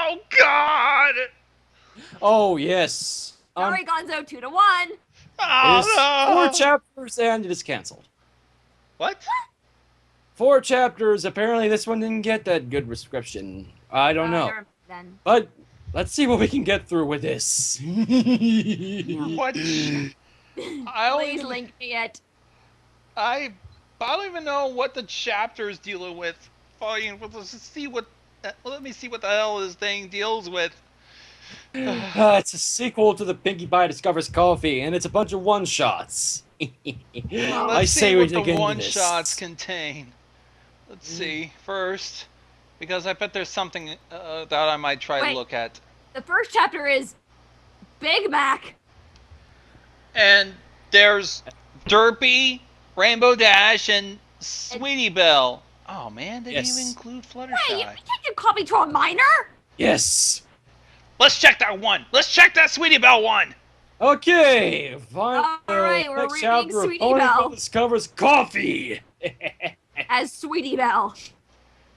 Oh, God! Oh, yes. Sorry, Gonzo, 2-1. It is Oh, 4 no! chapters and it is canceled. What? 4 chapters. Apparently this one didn't get that good reception. I don't know. Never mind then. But let's see what we can get through with this. What? I don't Please even, link me it. I don't even know what the chapter is dealing with. Fine, let's see what. Let me see what the hell this thing deals with. It's a sequel to the Pinkie Pie Discovers Coffee, and it's a bunch of one-shots. Let's see what the one-shots contain. Let's see first, because I bet there's something that I might try to look at. The first chapter is Big Mac. And there's Derpy, Rainbow Dash, and Sweetie Belle. Oh man, they didn't even include Fluttershy. Hey, you can't give copy to a minor. Yes. Let's check that one. Let's check that Sweetie Belle one. Okay. Fine. All right, we're next reading chapter of Sweetie Ponyville Belle. Discovers Coffee. As Sweetie Belle.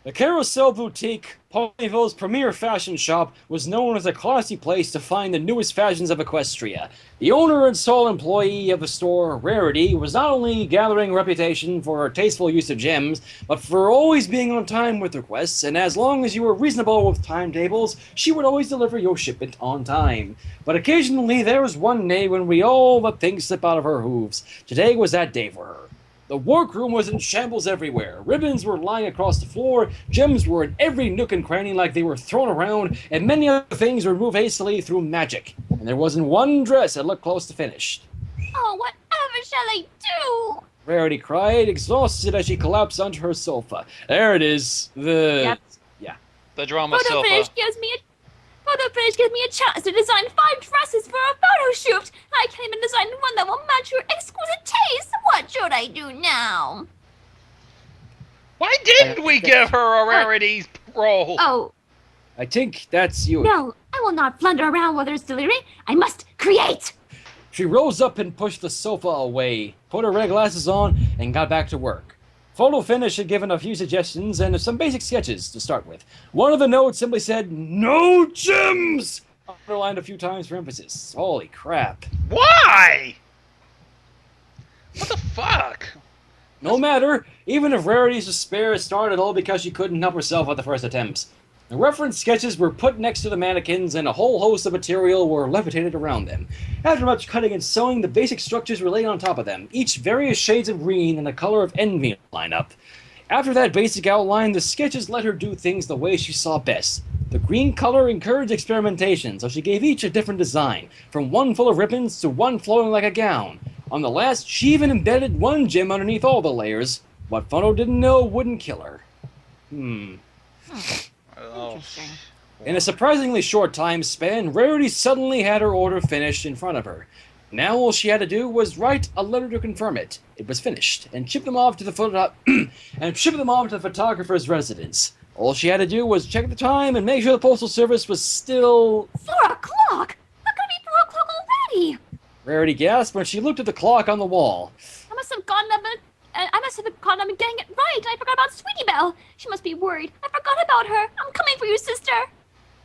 The Carousel Boutique, Ponyville's premier fashion shop, was known as a classy place to find the newest fashions of Equestria. The owner and sole employee of the store, Rarity, was not only gathering a reputation for her tasteful use of gems, but for always being on time with requests, and as long as you were reasonable with timetables, she would always deliver your shipment on time. But occasionally there was one day when we all let things slip out of her hooves. Today was that day for her. The workroom was in shambles everywhere. Ribbons were lying across the floor, gems were in every nook and cranny like they were thrown around, and many other things were removed hastily through magic. And there wasn't one dress that looked close to finished. Oh, whatever shall I do? Rarity cried, exhausted as she collapsed onto her sofa. There it is. Yep. The drama Photo sofa. finish gives me a chance to design 5 dresses for a photo shoot. I can't even design one that will match your exquisite taste. What should I do now? Why didn't we give her a Rarity's role? Oh, I think that's you. no, I will not flunder around while there's delivery. I must create. She rose up and pushed the sofa away, put her red glasses on, and got back to work. Photo Finish had given a few suggestions and some basic sketches to start with. One of the notes simply said, "No gems!" underlined a few times for emphasis. Holy crap. Why? What the fuck? No matter, even if Rarity's despair started all because she couldn't help herself at the first attempts. The reference sketches were put next to the mannequins and a whole host of material were levitated around them. After much cutting and sewing, the basic structures were laid on top of them, each various shades of green and the color of envy line up. After that basic outline, the sketches let her do things the way she saw best. The green color encouraged experimentation, so she gave each a different design, from one full of ribbons to one flowing like a gown. On the last, she even embedded one gem underneath all the layers. What Photo didn't know wouldn't kill her. Interesting. In a surprisingly short time span, Rarity suddenly had her order finished in front of her. Now all she had to do was write a letter to confirm it. It was finished, and ship them off to the photographer's residence. All she had to do was check the time and make sure the postal service was still 4 o'clock? How can it be 4 o'clock already? Rarity gasped when she looked at the clock on the wall. I must have gone up and getting it right. I forgot about Sweetie Belle. She must be worried. I forgot about her. I'm coming for you, sister.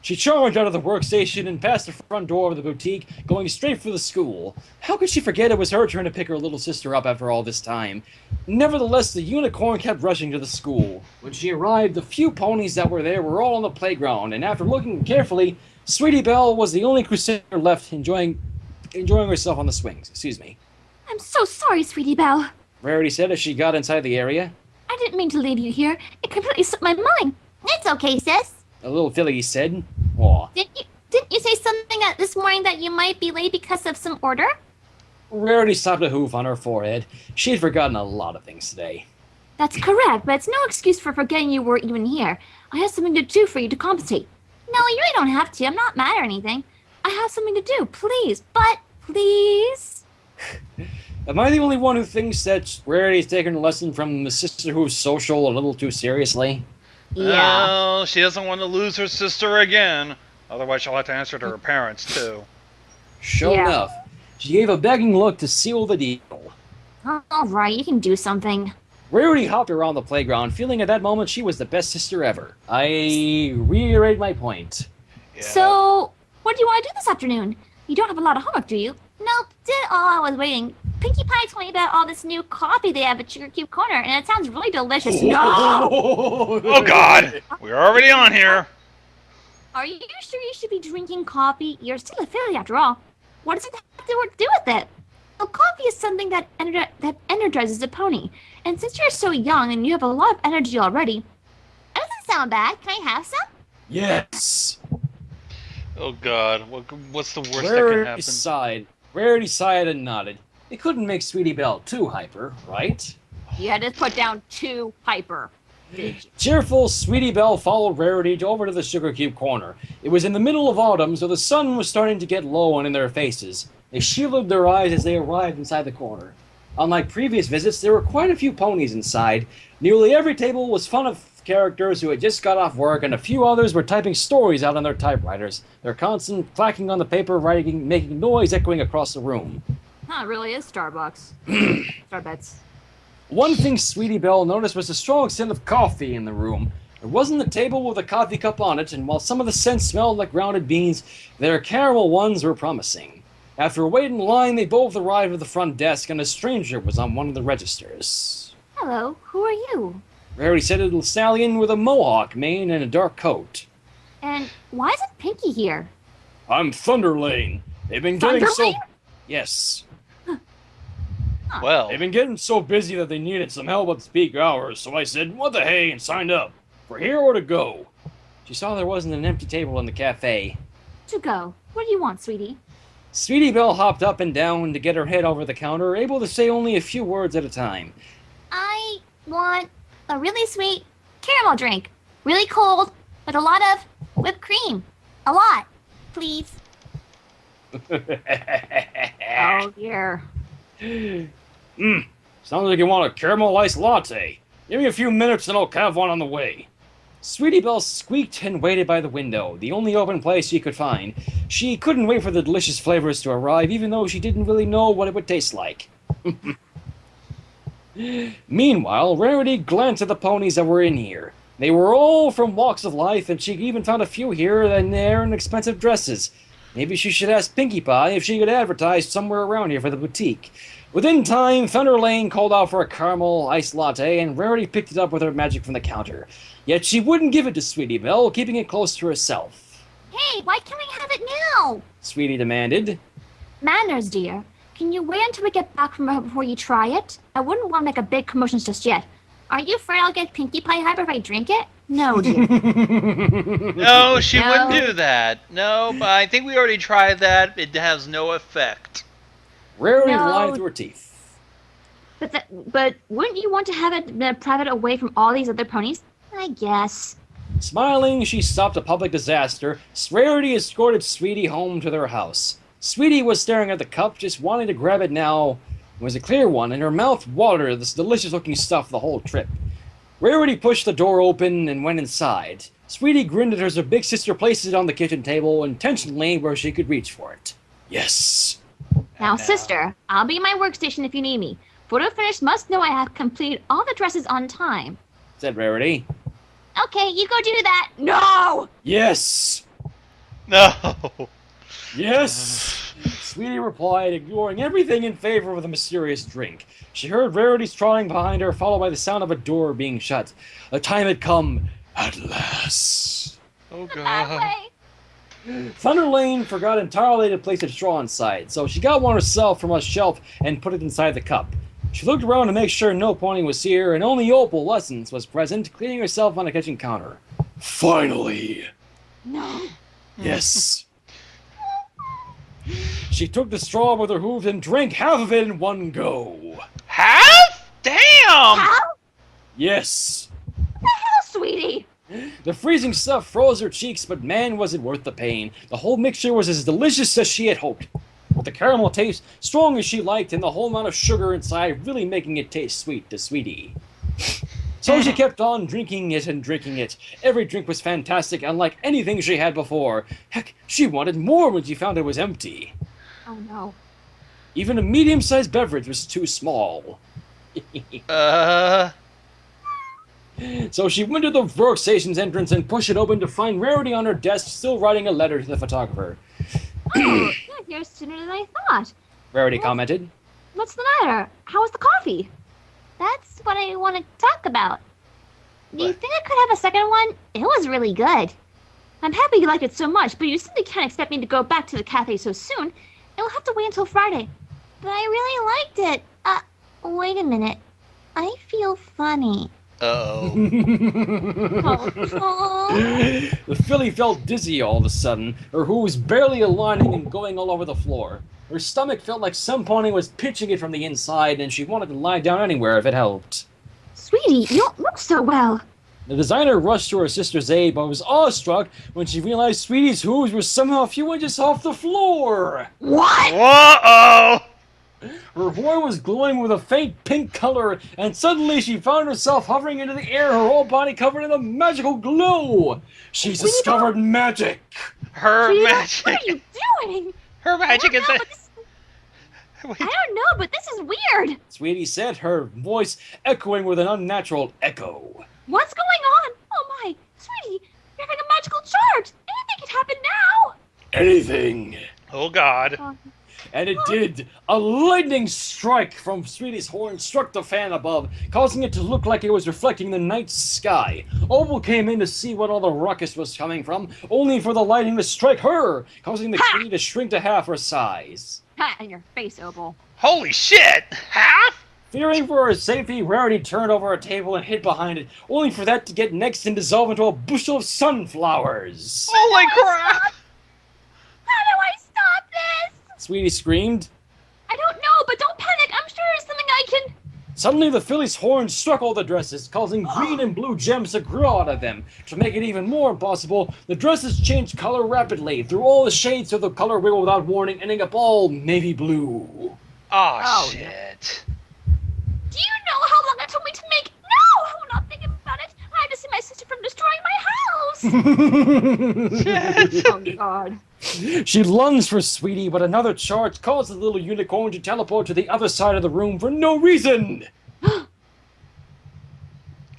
She charged out of the workstation and past the front door of the boutique, going straight for the school. How could she forget it was her turn to pick her little sister up after all this time? Nevertheless, the unicorn kept rushing to the school. When she arrived, the few ponies that were there were all on the playground, and after looking carefully, Sweetie Belle was the only crusader left enjoying herself on the swings. Excuse me. I'm so sorry, Sweetie Belle. Rarity said as she got inside the area. I didn't mean to leave you here. It completely slipped my mind. It's okay, sis. A little filly said. Aw. Didn't you say something this morning that you might be late because of some order? Rarity slapped a hoof on her forehead. She had forgotten a lot of things today. That's correct, but it's no excuse for forgetting you were even here. I have something to do for you to compensate. No, you really don't have to. I'm not mad or anything. I have something to do, please. But, please? Am I the only one who thinks that Rarity's taken a lesson from the sister who's social a little too seriously? Yeah. Well, she doesn't want to lose her sister again. Otherwise, she'll have to answer to her parents, too. Sure enough, she gave a begging look to seal the deal. All right, you can do something. Rarity hopped around the playground, feeling at that moment she was the best sister ever. I reiterate my point. Yeah. So, what do you want to do this afternoon? You don't have a lot of homework, do you? Nope, did it all I was waiting. Pinkie Pie told me about all this new coffee they have at Sugar Cube Corner, and it sounds really delicious. No! Oh, God! We're already on here. Are you sure you should be drinking coffee? You're still a filly, after all. What does it have to do with it? Well, coffee is something that energizes a pony. And since you're so young and you have a lot of energy already, that doesn't sound bad. Can I have some? Yes. Oh, God. What's the worst that can happen? Rarity sighed and nodded. It couldn't make Sweetie Belle too hyper, right? You had to put down too hyper. Cheerful, Sweetie Belle followed Rarity over to the Sugar Cube Corner. It was in the middle of autumn, so the sun was starting to get low and in their faces. They shielded their eyes as they arrived inside the corner. Unlike previous visits, there were quite a few ponies inside. Nearly every table was full of characters who had just got off work, and a few others were typing stories out on their typewriters, their constant clacking on the paper writing making noise echoing across the room. Huh, it really is Starbucks. Starbucks. One thing Sweetie Belle noticed was the strong scent of coffee in the room. There wasn't a table with a coffee cup on it, and while some of the scents smelled like grounded beans, their caramel ones were promising. After a wait in line, they both arrived at the front desk, and a stranger was on one of the registers. Hello, who are you? Rarity said a little stallion with a mohawk mane and a dark coat. And why isn't Pinkie here? I'm Thunderlane. They've been getting so... Yes. Well, they've been getting so busy that they needed some help at peak hours, so I said, what the hey, and signed up. For here or to go. She saw there wasn't an empty table in the cafe. To go. What do you want, sweetie? Sweetie Belle hopped up and down to get her head over the counter, able to say only a few words at a time. I want a really sweet caramel drink. Really cold, with a lot of whipped cream. A lot. Please. Oh, dear. Sounds like you want a caramel iced latte. Give me a few minutes and I'll have one on the way. Sweetie Belle squeaked and waited by the window, the only open place she could find. She couldn't wait for the delicious flavors to arrive, even though she didn't really know what it would taste like. Meanwhile, Rarity glanced at the ponies that were in here. They were all from walks of life, and she even found a few here and there in expensive dresses. Maybe she should ask Pinkie Pie if she could advertise somewhere around here for the boutique. Within time, Thunderlane called out for a caramel iced latte, and Rarity picked it up with her magic from the counter. Yet she wouldn't give it to Sweetie Belle, keeping it close to herself. Hey, why can't I have it now? Sweetie demanded. Manners, dear. Can you wait until we get back from her before you try it? I wouldn't want to make a big commotion just yet. Are you afraid I'll get Pinkie Pie hyper if I drink it? No, dear. No, she wouldn't do that. No, but I think we already tried that. It has no effect. Rarity lied through her teeth. But wouldn't you want to have it private away from all these other ponies? I guess. Smiling, she stopped a public disaster. Rarity escorted Sweetie home to their house. Sweetie was staring at the cup, just wanting to grab it now. It was a clear one, and her mouth watered this delicious-looking stuff the whole trip. Rarity pushed the door open and went inside. Sweetie grinned at her as her big sister placed it on the kitchen table, intentionally where she could reach for it. Yes. Now, sister, I'll be at my workstation if you need me. Photo finish must know I have completed all the dresses on time, said Rarity. Okay, you go do that. No! Yes! No! Yes! Sweetie replied, ignoring everything in favor of the mysterious drink. She heard Rarity's trotting behind her, followed by the sound of a door being shut. The time had come, at last. Oh, God. Thunderlane forgot entirely to place a straw inside, so she got one herself from a shelf and put it inside the cup. She looked around to make sure no pony was here, and only Opal Lessons was present, cleaning herself on the kitchen counter. Finally! No. Yes. She took the straw with her hooves and drank half of it in one go. Half? Damn! How? Yes. What the hell, sweetie? The freezing stuff froze her cheeks, but man, was it worth the pain. The whole mixture was as delicious as she had hoped. With the caramel taste strong as she liked, and the whole amount of sugar inside really making it taste sweet to Sweetie. So she kept on drinking it and drinking it. Every drink was fantastic, unlike anything she had before. Heck, she wanted more when she found it was empty. Oh, no. Even a medium-sized beverage was too small. So she went to the workstation's entrance and pushed it open to find Rarity on her desk, still writing a letter to the photographer. Oh, you're here sooner than I thought. Rarity commented. What's the matter? How was the coffee? That's what I want to talk about. Do you think I could have a second one? It was really good. I'm happy you liked it so much, but you simply can't expect me to go back to the cafe so soon. It will have to wait until Friday. But I really liked it. Wait a minute. I feel funny. Uh-oh. The filly felt dizzy all of a sudden, her hoo was barely aligning and going all over the floor. Her stomach felt like some pony was pinching it from the inside, and she wanted to lie down anywhere if it helped. Sweetie, you don't look so well. The designer rushed to her sister's aid, but was awestruck when she realized Sweetie's hooves were somehow a few inches off the floor. What? Whoa! Her horn was glowing with a faint pink color, and suddenly she found herself hovering into the air, her whole body covered in a magical glow. She's discovered magic. Her magic. What are you doing? Her magic is I don't know, but this is weird. Sweetie said, her voice echoing with an unnatural echo. What's going on? Oh my, Sweetie, you're having a magical charge. Anything can happen now. Anything. Oh, God. And it did. A lightning strike from Sweetie's horn struck the fan above, causing it to look like it was reflecting the night sky. Opal came in to see what all the ruckus was coming from, only for the lightning to strike her, causing the kitty to shrink to half her size. Ha! In your face, Opal. Holy shit! Half? Fearing for her safety, Rarity turned over a table and hid behind it, only for that to get next and dissolve into a bushel of sunflowers. Holy crap! How do I stop this? Sweetie screamed. I don't know, but don't panic. I'm sure there's something I can... Suddenly, the filly's horn struck all the dresses, causing green and blue gems to grow out of them. To make it even more impossible, the dresses changed color rapidly, through all the shades of the color wheel without warning, ending up all navy blue. Oh, shit. Do you know how long it took me to make... No! I will not think about it. I had to save my sister from destroying my house. Shit. Oh, God. She lunged for Sweetie, but another charge caused the little unicorn to teleport to the other side of the room for no reason.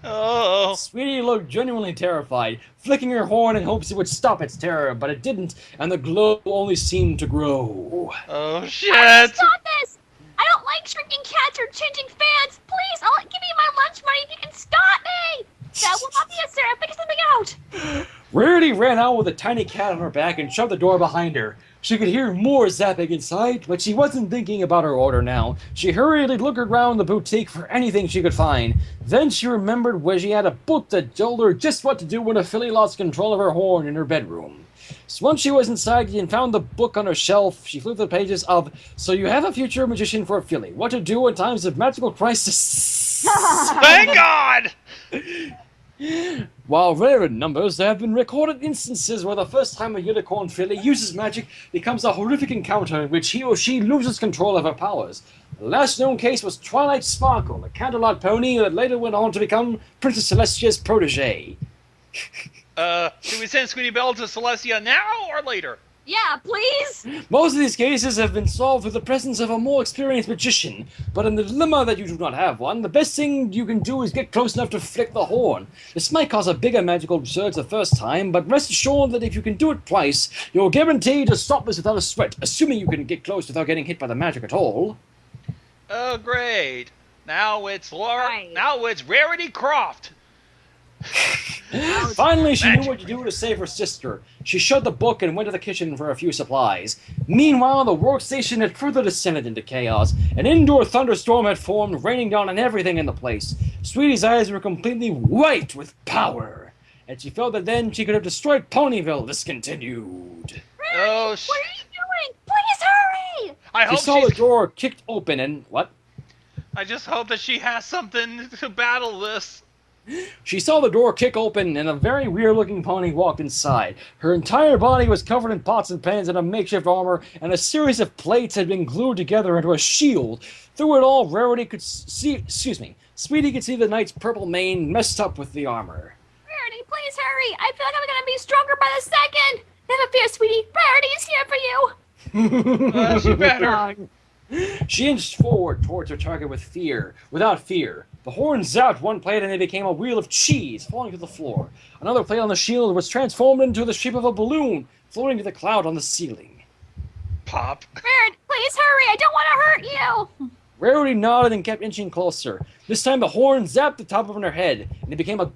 Oh. Sweetie looked genuinely terrified, flicking her horn in hopes it would stop its terror, but it didn't, and the glow only seemed to grow. Oh, shit. Stop this! I don't like shrinking cats or changing fans. Please, I'll give you my lunch money if you can stop me. That will not be a sir. Figure something out. Rarity ran out with a tiny cat on her back and shut the door behind her. She could hear more zapping inside, but she wasn't thinking about her order now. She hurriedly looked around the boutique for anything she could find. Then she remembered where she had a book that told her just what to do when a filly lost control of her horn in her bedroom. So once she was inside and found the book on her shelf, she flipped the pages of So You Have a Future Magician for a Filly. What to Do in Times of Magical Crisis. Thank God! While rare in numbers, there have been recorded instances where the first time a unicorn filly uses magic becomes a horrific encounter in which he or she loses control of her powers. The last known case was Twilight Sparkle, a Canterlot pony that later went on to become Princess Celestia's protege. Should we send Sweetie Belle to Celestia now or later? Yeah, please. Most of these cases have been solved with the presence of a more experienced magician, but in the dilemma that you do not have one, the best thing you can do is get close enough to flick the horn. This might cause a bigger magical surge the first time, but rest assured that if you can do it twice, you're guaranteed to stop this without a sweat, assuming you can get close without getting hit by the magic at all. Oh, great. Now it's Right. Now it's Rarity Croft. Finally, she knew what to do to save her sister. She shut the book and went to the kitchen for a few supplies. Meanwhile, the workstation had further descended into chaos. An indoor thunderstorm had formed, raining down on everything in the place. Sweetie's eyes were completely white with power, and she felt that then she could have destroyed Ponyville. This continued. Oh, What are you doing? Please hurry. I She hope saw the door kicked open and... What? I just hope that she has something to battle this. She saw the door kick open and a very weird-looking pony walked inside. Her entire body was covered in pots and pans and a makeshift armor, and a series of plates had been glued together into a shield. Through it all, Rarity could see... Sweetie could see the knight's purple mane messed up with the armor. Rarity, please hurry. I feel like I'm gonna be stronger by the second. Never fear, sweetie. Rarity is here for you. She better. She inched forward towards her target without fear. The horn zapped one plate and it became a wheel of cheese falling to the floor. Another plate on the shield was transformed into the shape of a balloon floating to the cloud on the ceiling. Pop. Rarity, please hurry! I don't want to hurt you! Rarity nodded and kept inching closer. This time the horn zapped the top of her head, and it became a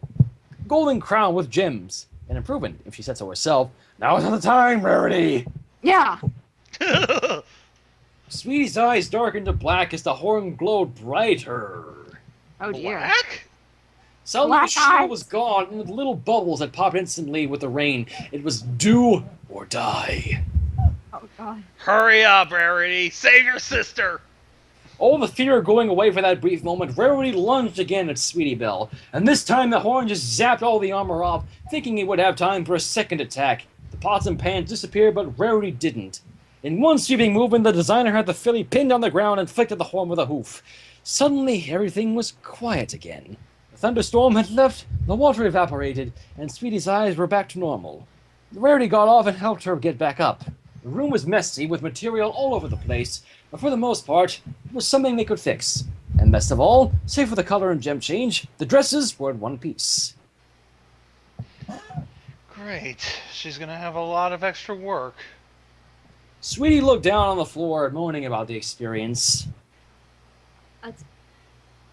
golden crown with gems. An improvement, if she said so herself. Now is not the time, Rarity! Yeah. Sweetie's eyes darkened to black as the horn glowed brighter. Oh dear. Black? Suddenly Black the shield eyes. was gone, and the little bubbles had popped instantly with the rain. It was do or die. Oh god. Hurry up, Rarity. Save your sister. All the fear going away for that brief moment, Rarity lunged again at Sweetie Belle, and this time the horn just zapped all the armor off, thinking it would have time for a second attack. The pots and pans disappeared, but Rarity didn't. In one sweeping movement, the designer had the filly pinned on the ground and flicked at the horn with a hoof. Suddenly, everything was quiet again. The thunderstorm had left, the water evaporated, and Sweetie's eyes were back to normal. Rarity got off and helped her get back up. The room was messy, with material all over the place, but for the most part, it was something they could fix. And best of all, save for the color and gem change, the dresses were in one piece. Great. She's gonna have a lot of extra work. Sweetie looked down on the floor, moaning about the experience.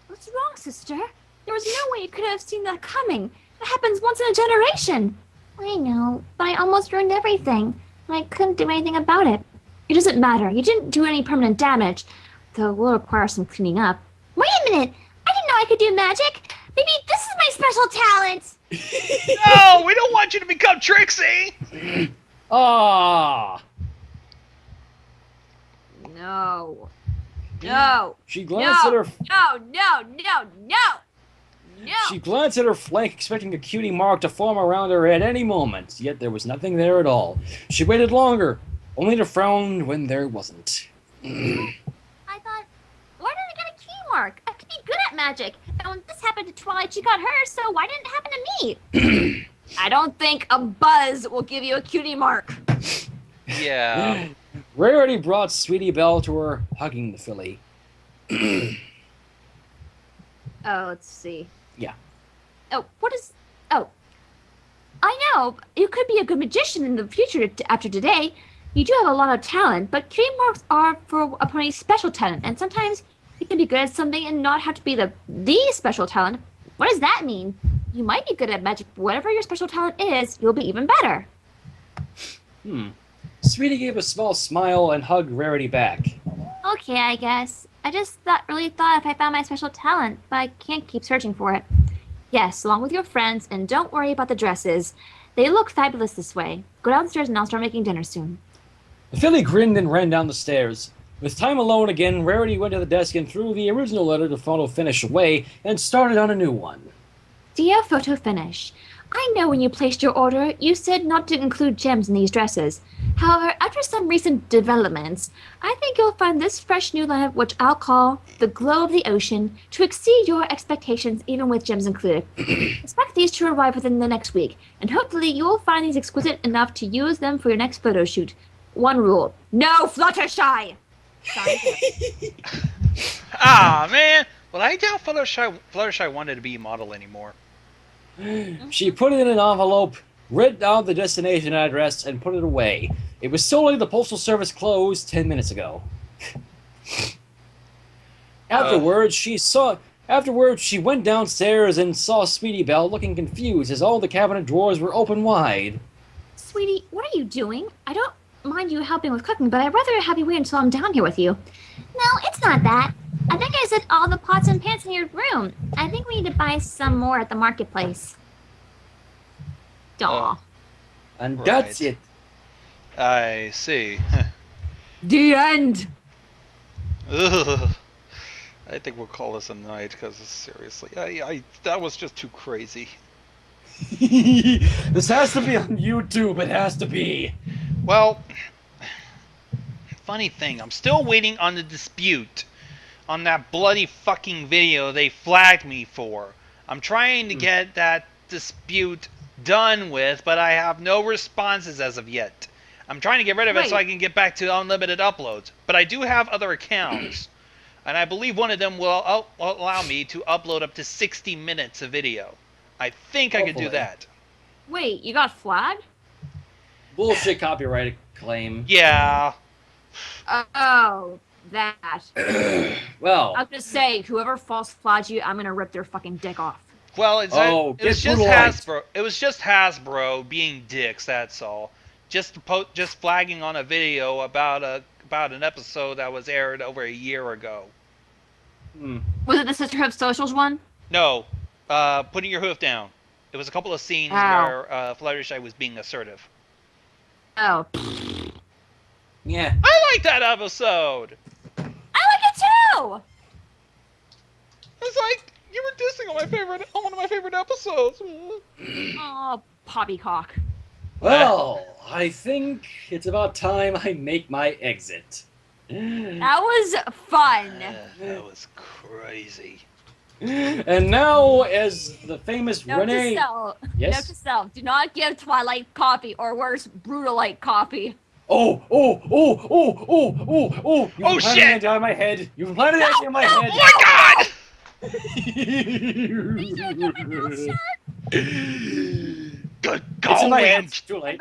What's wrong, sister? There was no way you could have seen that coming. That happens once in a generation. I know, but I almost ruined everything. And I couldn't do anything about it. It doesn't matter. You didn't do any permanent damage, though it will require some cleaning up. Wait a minute! I didn't know I could do magic! Maybe this is my special talent! No, we don't want you to become Trixie! Ah! No. No. She glanced at her. No. She glanced at her flank, expecting a cutie mark to form around her at any moment. Yet there was nothing there at all. She waited longer, only to frown when there wasn't. I thought, why did I get a key mark? I could be good at magic. And when this happened to Twilight, she got hers, so why didn't it happen to me? I don't think a buzz will give you a cutie mark. Yeah. Rarity brought Sweetie Belle to her, hugging the filly. Oh, let's see. Yeah. Oh, oh. I know, you could be a good magician in the future after today. You do have a lot of talent, but cutie marks are for a pony's special talent, and sometimes you can be good at something and not have to be the special talent. What does that mean? You might be good at magic, but whatever your special talent is, you'll be even better. Sweetie gave a small smile and hugged Rarity back. Okay, I guess. I just really thought if I found my special talent, but I can't keep searching for it. Yes, along with your friends, and don't worry about the dresses. They look fabulous this way. Go downstairs and I'll start making dinner soon. The filly grinned and ran down the stairs. With time alone again, Rarity went to the desk and threw the original letter to photo finish away and started on a new one. Dear Photo Finish, I know when you placed your order, you said not to include gems in these dresses. However, after some recent developments, I think you'll find this fresh new line, which I'll call the Glow of the Ocean, to exceed your expectations even with gems included. Expect these to arrive within the next week, and hopefully you will find these exquisite enough to use them for your next photo shoot. One rule, no Fluttershy! Ah, man. Well, I doubt Fluttershy wanted to be a model anymore. She put it in an envelope, wrote down the destination address, and put it away. It was solely the Postal Service closed 10 minutes ago. Afterwards, she went downstairs and saw Sweetie Belle looking confused as all the cabinet drawers were open wide. Sweetie, what are you doing? I don't mind you helping with cooking, but I'd rather have you wait until I'm down here with you. No, it's not that. I think I said all the pots and pans in your room. I think we need to buy some more at the marketplace. Aw. And Right. that's it. I see. The end. Ugh. I think we'll call this a night because seriously, that was just too crazy. This has to be on YouTube. It has to be. Well, funny thing, I'm still waiting on the dispute on that bloody fucking video they flagged me for. I'm trying to get that dispute done with, but I have no responses as of yet. I'm trying to get rid of it so I can get back to unlimited uploads. But I do have other accounts. And I believe one of them will allow me to upload up to 60 minutes of video. I think I could do Hopefully. that. Wait, you got flagged? Bullshit copyright claim. Yeah. Oh, that. Well, I was gonna say, whoever false flagged you, I'm gonna rip their fucking dick off. Well, Oh, it was get just brutalized. Hasbro. It was just Hasbro being dicks. That's all. Just flagging on a video about an episode that was aired over a year ago. Was it the Sisterhood of Socials one? No, putting your hoof down. It was a couple of scenes Ow. where Fluttershy was being assertive. Oh. yeah. I like that episode. I like it too! It's like you were dissing on one of my favorite episodes. Oh, poppycock. Well, I think it's about time I make my exit. That was fun. That was crazy. And now, as the famous Note Renee... to self. Yes? Note to self. Do not give Twilight coffee, or worse, Brutalite coffee. Oh! You've Oh, planted shit! that down my head. You've planted that in my head. Oh my god! Good It's in my going. hands. Too late.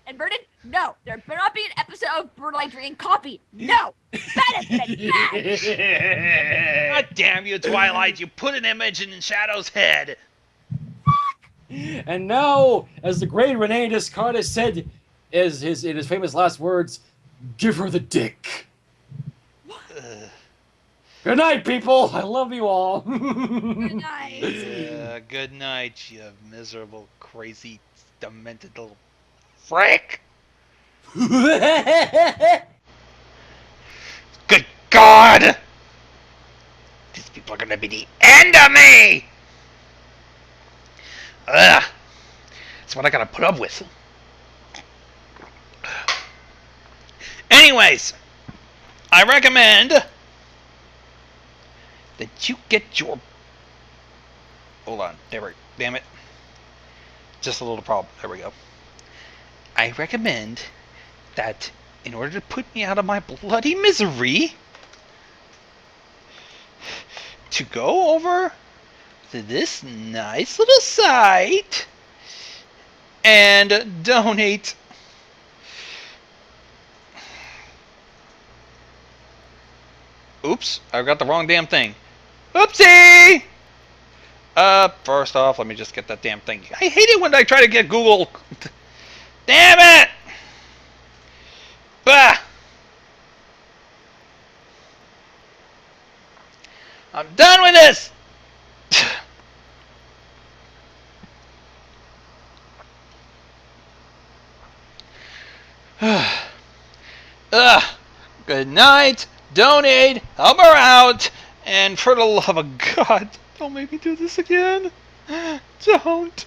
Inverted? No. There better not be an episode of Brutalite drinking coffee. No. Bad. God damn you, Twilight! You put an image in Shadow's head. And now, as the great Rene Descartes said, in his famous last words, give her the dick. Good night, people. I love you all. Good night. Good night, you miserable, crazy, demented little frick. Good God! These people are gonna be the end of me! Ugh! That's what I gotta put up with. Anyways, I recommend that you get your... Hold on. There we go. Damn it. Just a little problem. There we go. I recommend that in order to put me out of my bloody misery, to go over to this nice little site and donate oops, I got the wrong damn thing. Oopsie! First off, let me just get that damn thing. I hate it when I try to get Google. Damn it! Bah! I'm done with this! Good night. Donate. Help her out. And for the love of God, don't make me do this again. Don't.